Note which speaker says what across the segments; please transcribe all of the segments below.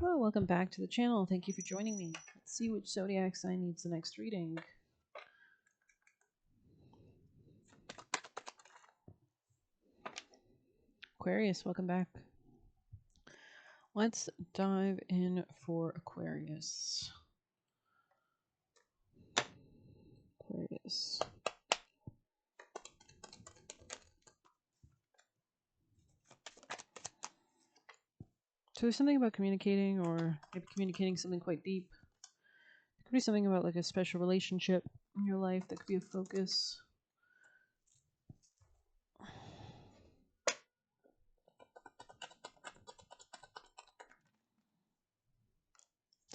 Speaker 1: Hello, welcome back to the channel. Thank you for joining me. Let's see which zodiac sign needs the next reading. Aquarius, welcome back. Let's dive in for Aquarius. Aquarius. So there's something about communicating, or maybe communicating something quite deep. It could be something about like a special relationship in your life that could be a focus.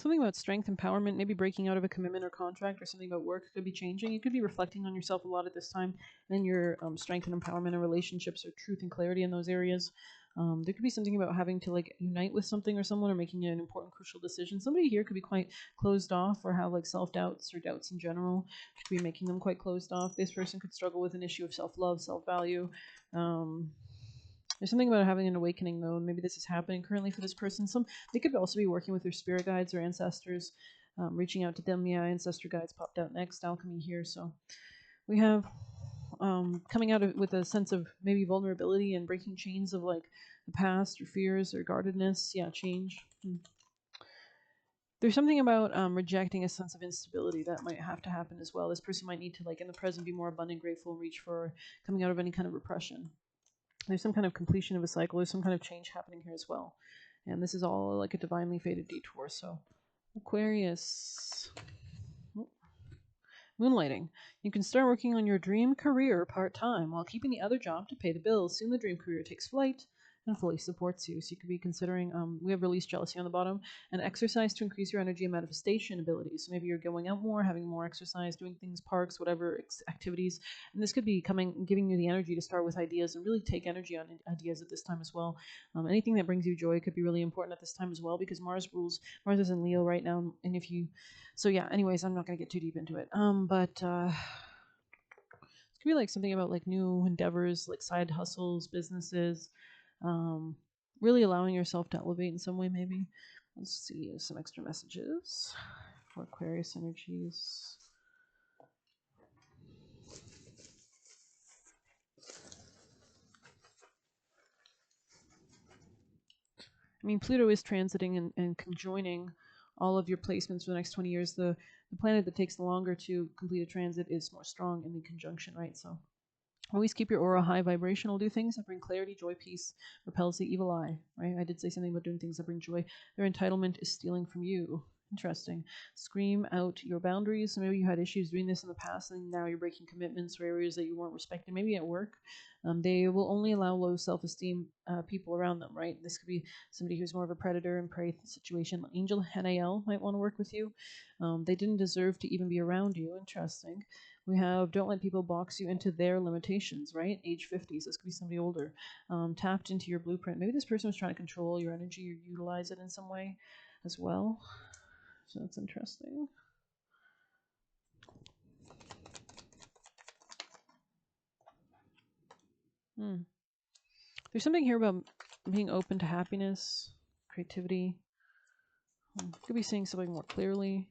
Speaker 1: Something about strength, empowerment, maybe breaking out of a commitment or contract, or something about work could be changing. You could be reflecting on yourself a lot at this time, and your strength and empowerment and relationships, or truth and clarity in those areas. There could be something about having to like unite with something or someone, or making an important, crucial decision. Somebody here could be quite closed off, or have like self-doubts or doubts in general. Could be making them quite closed off. This person could struggle with an issue of self-love, self-value. There's something about having an awakening, though, and maybe this is happening currently for this person. They could also be working with their spirit guides or ancestors, reaching out to them. Yeah, ancestor guides popped out next. Alchemy here, so we have coming out with a sense of maybe vulnerability and breaking chains of like the past or fears or guardedness. Yeah, change. There's something about rejecting a sense of instability that might have to happen as well. This person might need to, like in the present, be more abundant, grateful, and reach for coming out of any kind of repression. There's some kind of completion of a cycle. There's some kind of change happening here as well. And this is all like a divinely fated detour. So Aquarius. Moonlighting. You can start working on your dream career part-time while keeping the other job to pay the bills. Soon the dream career takes flight and fully supports you. So you could be considering, we have release jealousy on the bottom, and exercise to increase your energy and manifestation abilities. So maybe you're going out more, having more exercise, doing things, parks, whatever activities. And this could be giving you the energy to start with ideas and really take energy on ideas at this time as well. Anything that brings you joy could be really important at this time as well, because Mars is in Leo right now. And so yeah, anyways, I'm not going to get too deep into it. But it could be like something about like new endeavors, like side hustles, businesses, really allowing yourself to elevate in some way, maybe. Let's see some extra messages for Aquarius energies. I mean, Pluto is transiting and conjoining all of your placements for the next 20 years. The planet that takes longer to complete a transit is more strong in the conjunction, right? So always keep your aura high vibrational. Do things that bring clarity, joy, peace, repels the evil eye, right? I did say something about doing things that bring joy. Their entitlement is stealing from you. Interesting. Scream out your boundaries. So maybe you had issues doing this in the past, and now you're breaking commitments for areas that you weren't respected. Maybe at work, they will only allow low self-esteem people around them, right? This could be somebody who's more of a predator and prey situation. Angel Hanael might want to work with you. They didn't deserve to even be around you. Interesting. We have don't let people box you into their limitations, right? Age 50s. This could be somebody older. Tapped into your blueprint. Maybe this person was trying to control your energy or utilize it in some way as well. So that's interesting. There's something here about being open to happiness, creativity. Could be seeing something more clearly.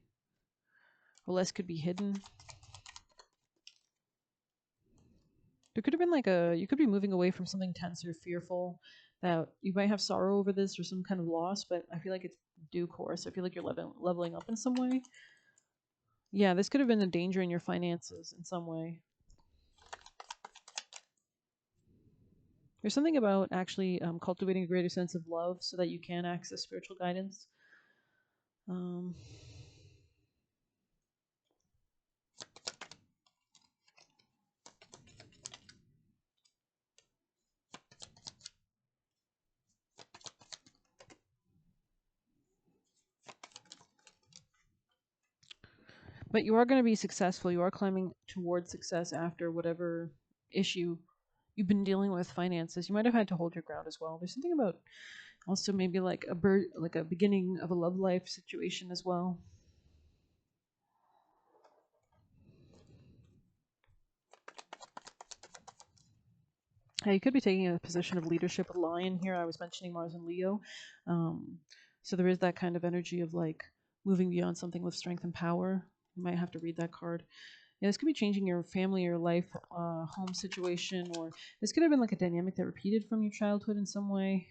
Speaker 1: Or less could be hidden. There could have been like you could be moving away from something tense or fearful, that you might have sorrow over this or some kind of loss, but I feel like it's due course. I feel like you're leveling up in some way. Yeah, this could have been a danger in your finances in some way. There's something about actually cultivating a greater sense of love so that you can access spiritual guidance. But you are going to be successful. You are climbing towards success after whatever issue you've been dealing with finances. You might have had to hold your ground as well. There's something about also maybe like a beginning of a love life situation as well. You could be taking a position of leadership with Lion here. I was mentioning Mars and Leo. So there is that kind of energy of like moving beyond something with strength and power. You might have to read that card. Yeah, this could be changing your family or life, home situation, or this could have been like a dynamic that repeated from your childhood in some way.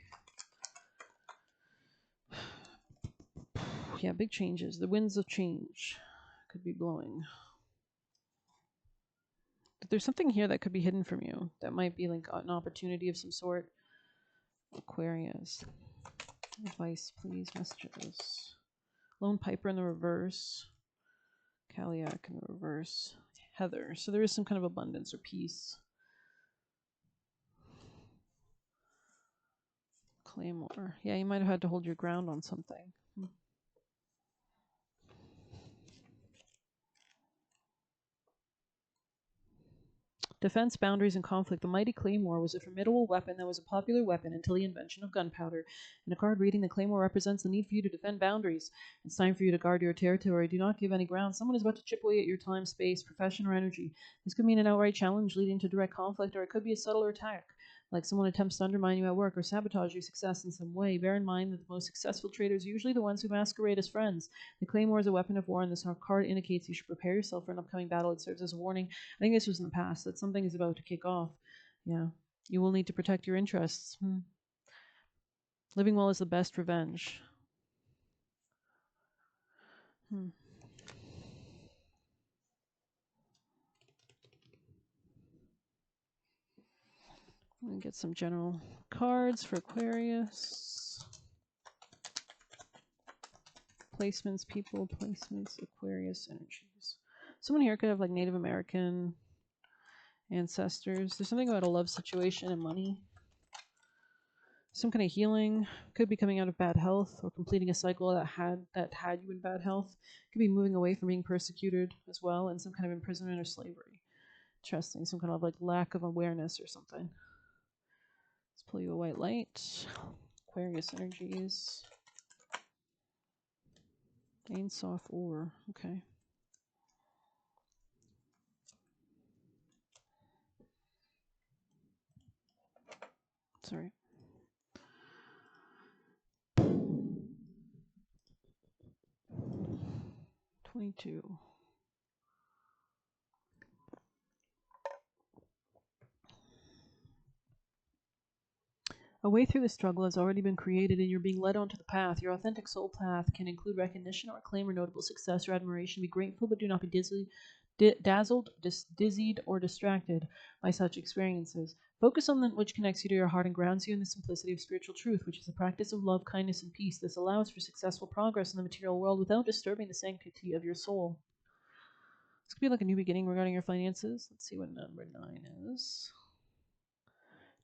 Speaker 1: Yeah, big changes. The winds of change could be blowing. But there's something here that could be hidden from you that might be like an opportunity of some sort. Aquarius. Advice, please. Messages. Lone Piper in the reverse. Kaliak in the reverse. Heather. So there is some kind of abundance or peace. Claymore. Yeah, you might have had to hold your ground on something. Defense, boundaries, and conflict. The mighty claymore was a formidable weapon that was a popular weapon until the invention of gunpowder. In a card reading, the claymore represents the need for you to defend boundaries. It's time for you to guard your territory. Do not give any ground. Someone is about to chip away at your time, space, profession, or energy. This could mean an outright challenge leading to direct conflict, or it could be a subtler attack, like someone attempts to undermine you at work or sabotage your success in some way. Bear in mind that the most successful traders are usually the ones who masquerade as friends. The claymore is a weapon of war, and this card indicates you should prepare yourself for an upcoming battle. It serves as a warning. I think this was in the past, that something is about to kick off. Yeah. You will need to protect your interests. Living well is the best revenge. Let me get some general cards for Aquarius. Placements, people, placements, Aquarius energies. Someone here could have like Native American ancestors. There's something about a love situation and money. Some kind of healing. Could be coming out of bad health or completing a cycle that had you in bad health. Could be moving away from being persecuted as well, and some kind of imprisonment or slavery. Interesting. Some kind of like lack of awareness or something. Let's pull you a white light. Aquarius energies. Gain soft ore. Okay. Sorry. $22. A way through the struggle has already been created, and you're being led onto the path. Your authentic soul path can include recognition or acclaim or notable success or admiration. Be grateful, but do not be dazzled, dizzied, or distracted by such experiences. Focus on that which connects you to your heart and grounds you in the simplicity of spiritual truth, which is the practice of love, kindness, and peace. This allows for successful progress in the material world without disturbing the sanctity of your soul. This could be like a new beginning regarding your finances. Let's see what number 9 is.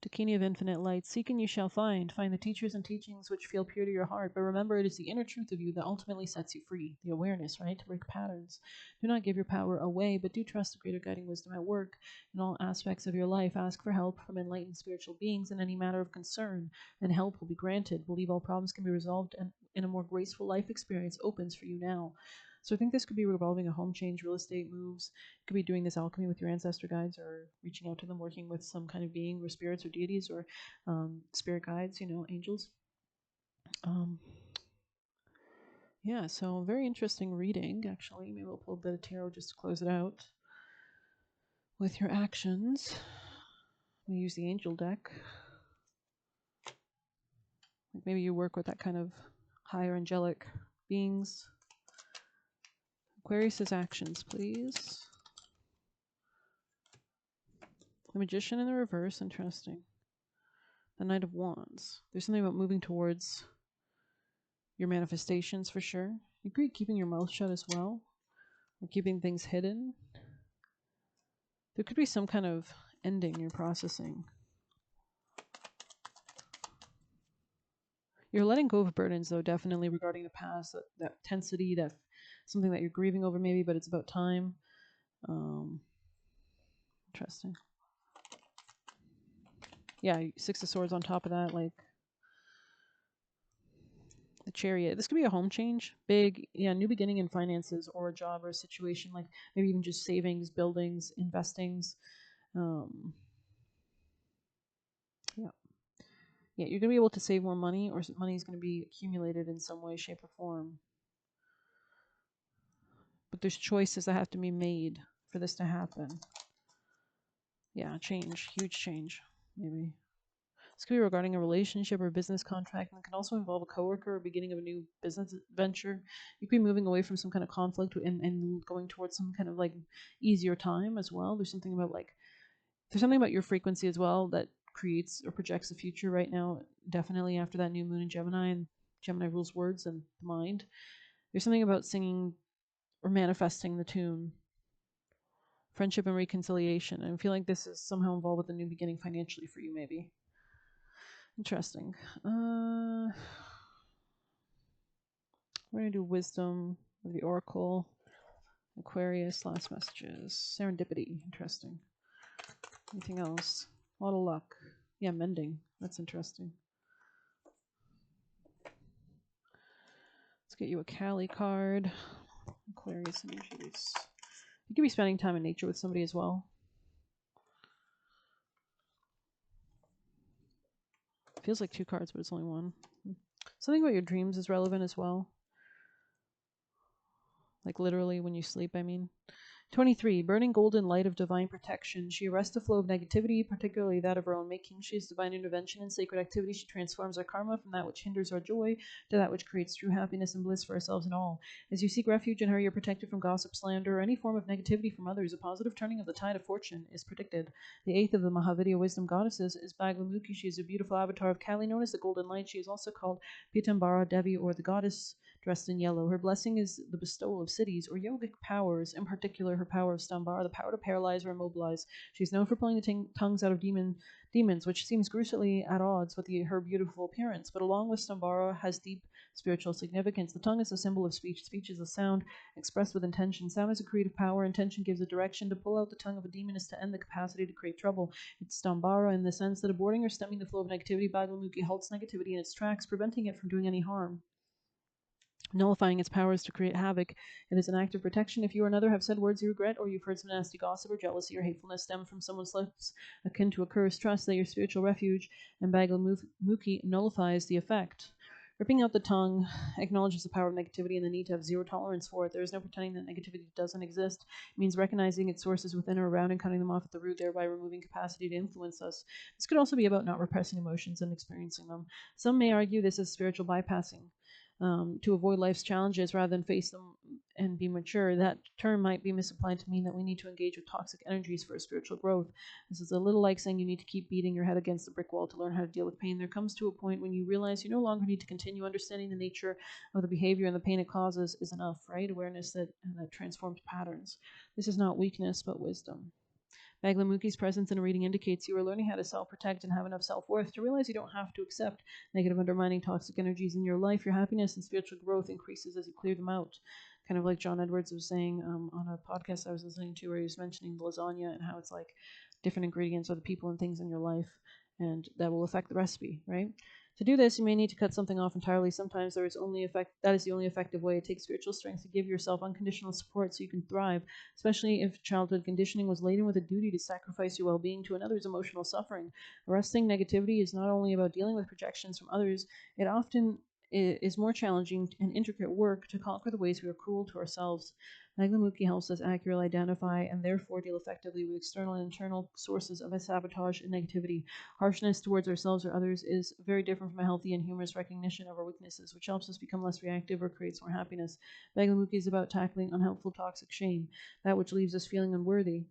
Speaker 1: Dakini of infinite light, seek and you shall find. Find the teachers and teachings which feel pure to your heart. But remember, it is the inner truth of you that ultimately sets you free. The awareness, right? To break patterns. Do not give your power away, but do trust the greater guiding wisdom at work in all aspects of your life. Ask for help from enlightened spiritual beings in any matter of concern, and help will be granted. Believe all problems can be resolved, and in a more graceful life experience opens for you now. So I think this could be revolving a home change, real estate moves. You could be doing this alchemy with your ancestor guides, or reaching out to them, working with some kind of being or spirits or deities or spirit guides, angels. Yeah, so very interesting reading, actually. Maybe we'll pull a bit of tarot just to close it out. With your actions, we use the angel deck. Maybe you work with that kind of higher angelic beings. Aquarius's actions, please. The Magician in the reverse, interesting. The Knight of Wands. There's something about moving towards your manifestations for sure. You could be keeping your mouth shut as well, or keeping things hidden. There could be some kind of ending you're processing. You're letting go of burdens, though, definitely regarding the past, that intensity, that something that you're grieving over maybe, but it's about time. Interesting. Yeah, Six of Swords on top of that, like the Chariot. This could be a home change, big, new beginning in finances or a job or a situation, like maybe even just savings, buildings, investings. Yeah. Yeah, you're going to be able to save more money, or money is going to be accumulated in some way, shape, or form. But there's choices that have to be made for this to happen. Yeah, change, huge change, maybe. This could be regarding a relationship or business contract, and it can also involve a coworker or beginning of a new business venture. You could be moving away from some kind of conflict and going towards some kind of like easier time as well. There's something about your frequency as well that creates or projects the future right now. Definitely after that new moon in Gemini, and Gemini rules words and the mind. There's something about singing or manifesting the tune. Friendship and reconciliation. And I feel like this is somehow involved with a new beginning financially for you, maybe. Interesting. We're going to do wisdom of the oracle. Aquarius, last messages. Serendipity. Interesting. Anything else? A lot of luck. Yeah, mending. That's interesting. Let's get you a Kali card. Aquarius energies. You could be spending time in nature with somebody as well. Feels like 2 cards, but it's only 1. Something about your dreams is relevant as well. Like literally when you sleep, I mean. 23. Burning golden light of divine protection. She arrests the flow of negativity, particularly that of her own making. She is divine intervention in sacred activity. She transforms our karma from that which hinders our joy to that which creates true happiness and bliss for ourselves and all. As you seek refuge in her, you're protected from gossip, slander, or any form of negativity from others. A positive turning of the tide of fortune is predicted. The 8th of the Mahavidya wisdom goddesses is Bhaglamukhi. She is a beautiful avatar of Kali, known as the Golden Light. She is also called Pitambara Devi, or the goddess dressed in yellow. Her blessing is the bestowal of cities or yogic powers, in particular her power of Stambara, the power to paralyze or immobilize. She is known for pulling the tongues out of demons, which seems gruesomely at odds with her beautiful appearance, but along with Stambara has deep spiritual significance. The tongue is a symbol of speech. Speech is a sound expressed with intention. Sound is a creative power. Intention gives a direction. To pull out the tongue of a demon is to end the capacity to create trouble. It's Stambara in the sense that aborting or stemming the flow of negativity. Bhaglamukhi halts negativity in its tracks, preventing it from doing any harm, nullifying its powers to create havoc. It is an act of protection. If you or another have said words you regret, or you've heard some nasty gossip or jealousy or hatefulness stem from someone's lips akin to a curse, trust that your spiritual refuge and Bhaglamukhi nullifies the effect. Ripping out the tongue acknowledges the power of negativity and the need to have zero tolerance for it. There is no pretending that negativity doesn't exist. It means recognizing its sources within or around and cutting them off at the root, thereby removing capacity to influence us. This could also be about not repressing emotions and experiencing them. Some may argue this is spiritual bypassing. To avoid life's challenges rather than face them and be mature. That term might be misapplied to mean that we need to engage with toxic energies for spiritual growth. This is a little like saying you need to keep beating your head against the brick wall to learn how to deal with pain. There comes to a point when you realize you no longer need to continue. Understanding the nature of the behavior and the pain it causes is enough, right? Awareness that transforms patterns. This is not weakness, but wisdom. Bhaglamukhi's presence in a reading indicates you are learning how to self-protect and have enough self-worth to realize you don't have to accept negative, undermining, toxic energies in your life. Your happiness and spiritual growth increases as you clear them out. Kind of like John Edwards was saying on a podcast I was listening to, where he was mentioning lasagna and how it's like different ingredients are the people and things in your life, and that will affect the recipe, right? To do this, you may need to cut something off entirely. Sometimes that is the only effective way. It takes spiritual strength to give yourself unconditional support so you can thrive, especially if childhood conditioning was laden with a duty to sacrifice your well-being to another's emotional suffering. Arresting negativity is not only about dealing with projections from others, it often is more challenging and intricate work to conquer the ways we are cruel to ourselves. Bhaglamukhi helps us accurately identify and therefore deal effectively with external and internal sources of sabotage and negativity. Harshness towards ourselves or others is very different from a healthy and humorous recognition of our weaknesses, which helps us become less reactive or creates more happiness. Bhaglamukhi is about tackling unhelpful toxic shame, that which leaves us feeling unworthy,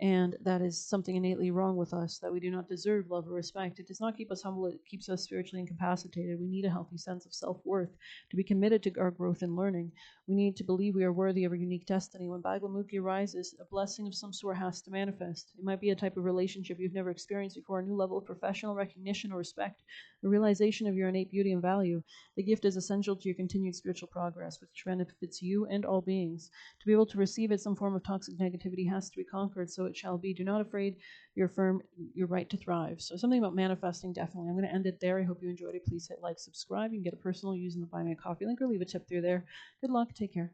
Speaker 1: and that is something innately wrong with us, that we do not deserve love or respect. It does not keep us humble, it keeps us spiritually incapacitated. We need a healthy sense of self-worth to be committed to our growth and learning. We need to believe we are worthy of our unique destiny. When Bhaglamukhi arises, a blessing of some sort has to manifest. It might be a type of relationship you've never experienced before, a new level of professional recognition or respect, a realization of your innate beauty and value. The gift is essential to your continued spiritual progress, which benefits you and all beings. To be able to receive it, some form of toxic negativity has to be conquered, so it shall be. Do not afraid, you're firm, your right to thrive. So something about manifesting, definitely. I'm going to end it there. I hope you enjoyed it. Please hit like, subscribe. You can get a personal using the Buy Me a Coffee link or leave a tip through there. Good luck. Take care.